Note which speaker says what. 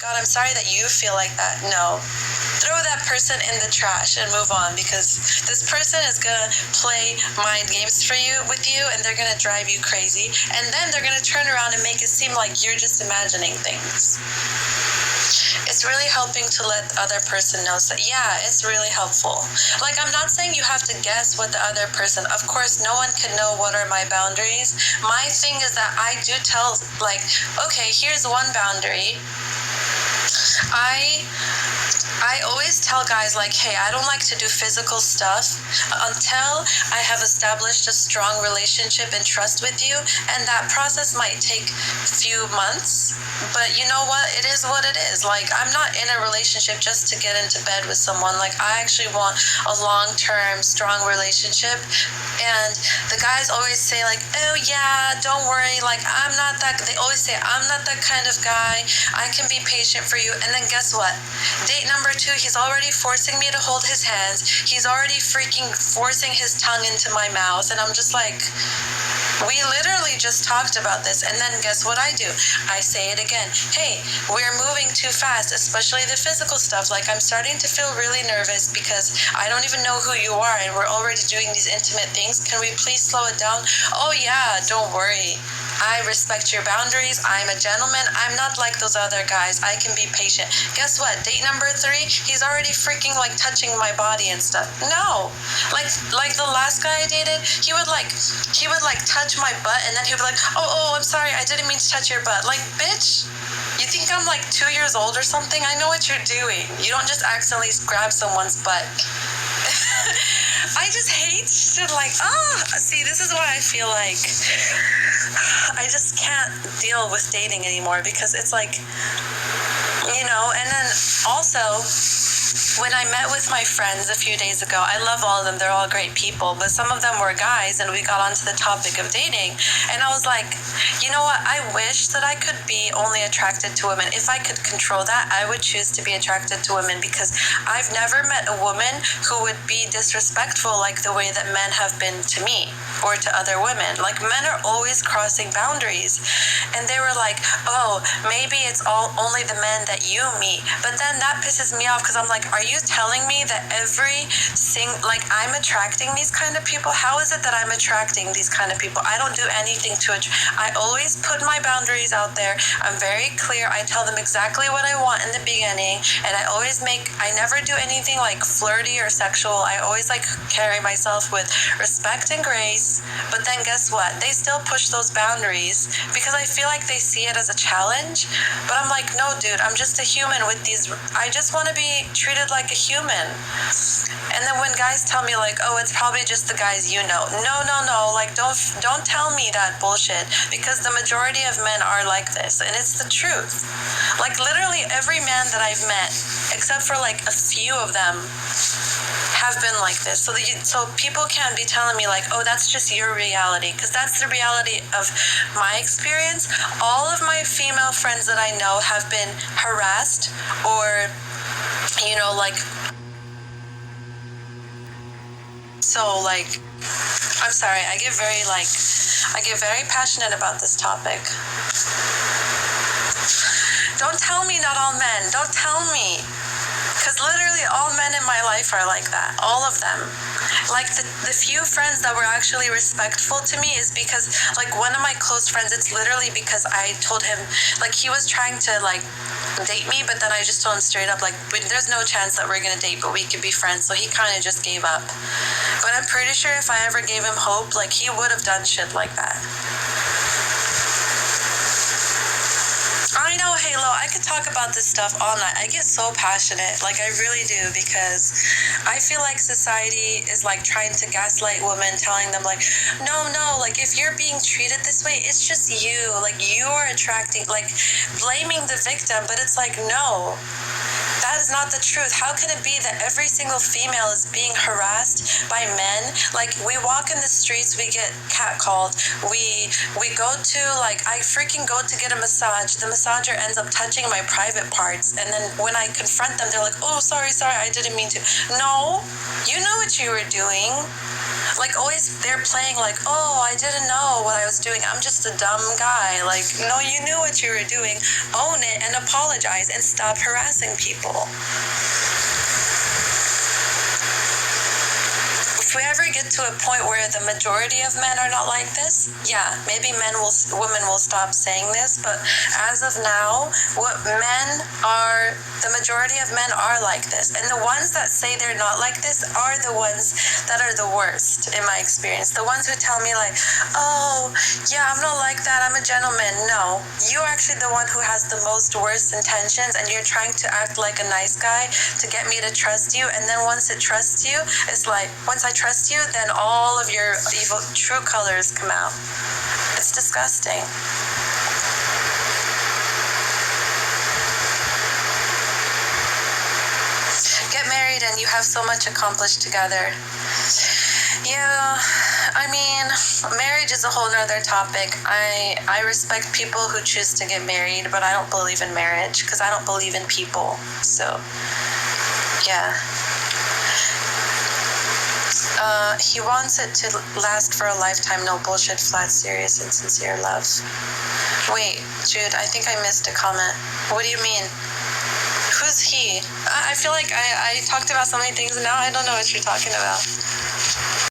Speaker 1: God, I'm sorry that you feel like that. No. Throw that person in the trash and move on, because this person is going to play mind games with you, and they're going to drive you crazy. And then they're going to turn around and make it seem like you're just imagining things. It's really helping to let the other person know. So yeah, it's really helpful. Like, I'm not saying you have to guess what the other person, of course, no one can know what are my boundaries. My thing is that I do tell, like, okay, here's one boundary. I always tell guys, like, hey, I don't like to do physical stuff until I have established a strong relationship and trust with you. And that process might take a few months, but you know what? It is what it is. Like, I'm not in a relationship just to get into bed with someone. Like, I actually want a long-term, strong relationship. And the guys always say, like, oh yeah, don't worry. Like, I'm not that, they always say, I'm not that kind of guy. I can be patient for you. And then guess what? Date number 2, he's already forcing me to hold his hands. He's already freaking forcing his tongue into my mouth. And I'm just like, we literally just talked about this. And then guess what I do? I say it again. Hey, we're moving too fast, especially the physical stuff. Like, I'm starting to feel really nervous because I don't even know who you are, and we're already doing these intimate things. Can we please slow it down? Oh yeah, don't worry. I respect your boundaries. I'm a gentleman. I'm not like those other guys. I can be patient. Guess what? Date number 3, he's already freaking like touching my body and stuff. No. Like the last guy I dated, he would like touch my butt, and then he would be like, oh, I'm sorry, I didn't mean to touch your butt. Like, bitch, you think I'm like 2 years old or something? I know what you're doing. You don't just accidentally grab someone's butt. I just hate to like, see, this is why I feel like I just can't deal with dating anymore, because it's like, you know. And then also, when I met with my friends a few days ago, I love all of them. They're all great people, but some of them were guys, and we got onto the topic of dating. And I was like, you know what? I wish that I could be only attracted to women. If I could control that, I would choose to be attracted to women, because I've never met a woman who would be disrespectful like the way that men have been to me or to other women. Like, men are always crossing boundaries. And they were like, oh, maybe it's only the men that you meet. But then that pisses me off, because I'm like, are you telling me that like, I'm attracting these kind of people? How is it that I'm attracting these kind of people? I don't do anything to it. I always put my boundaries out there. I'm very clear. I tell them exactly what I want in the beginning, and I never do anything like flirty or sexual. I always like carry myself with respect and grace. But then guess what? They still push those boundaries because I feel like they see it as a challenge. But I'm like, no, dude, I'm just a human with these. I just want to be treated like a human. And then when guys tell me like, oh, it's probably just the guys you know. No. Like, don't tell me that bullshit, because the majority of men are like this, and it's the truth. Like, literally every man that I've met, except for like a few of them, have been like this. So people can't be telling me like, oh, that's just your reality, because that's the reality of my experience. All of my female friends that I know have been harassed or, you know, like, so like, I'm sorry, I get very passionate about this topic. Don't tell me not all men. Don't tell me. Because literally all men in my life are like that. All of them. Like, the few friends that were actually respectful to me is because, like, one of my close friends, it's literally because I told him, like, he was trying to, like, date me, but then I just told him straight up, like, there's no chance that we're going to date, but we could be friends. So he kind of just gave up. But I'm pretty sure if I ever gave him hope, like, he would have done shit like that. I know, Halo, I could talk about this stuff all night. I get so passionate, like, I really do, because I feel like society is, like, trying to gaslight women, telling them, like, no, like, if you're being treated this way, it's just you. Like, you are attracting, like, blaming the victim, but it's like, no. That is not the truth. How can it be that every single female is being harassed by men? Like, we walk in the streets, we get catcalled. We go to, like, I freaking go to get a massage. The massager ends up touching my private parts. And then when I confront them, they're like, oh, sorry, I didn't mean to. No, you know what you were doing. Like, always they're playing like, oh, I didn't know what I was doing. I'm just a dumb guy. Like, no, you knew what you were doing. Own it and apologize and stop harassing people. If we ever get to a point where the majority of men are not like this, yeah, maybe women will stop saying this, but as of now, the majority of men are like this. And the ones that say they're not like this are the ones that are the worst, in my experience. The ones who tell me like, oh, yeah, I'm not like that, I'm a gentleman. No, you're actually the one who has the most worst intentions, and you're trying to act like a nice guy to get me to trust you, and then once it trusts you, it's like, once I trust you, then all of your evil true colors come out. It's disgusting. Get married and you have so much accomplished together. Yeah, I mean, marriage is a whole nother topic. I respect people who choose to get married, but I don't believe in marriage because I don't believe in people. So, yeah. He wants it to last for a lifetime, no bullshit, flat, serious, and sincere love. Wait, Jude, I think I missed a comment. What do you mean? Who's he? I feel like I talked about so many things and now I don't know what you're talking about.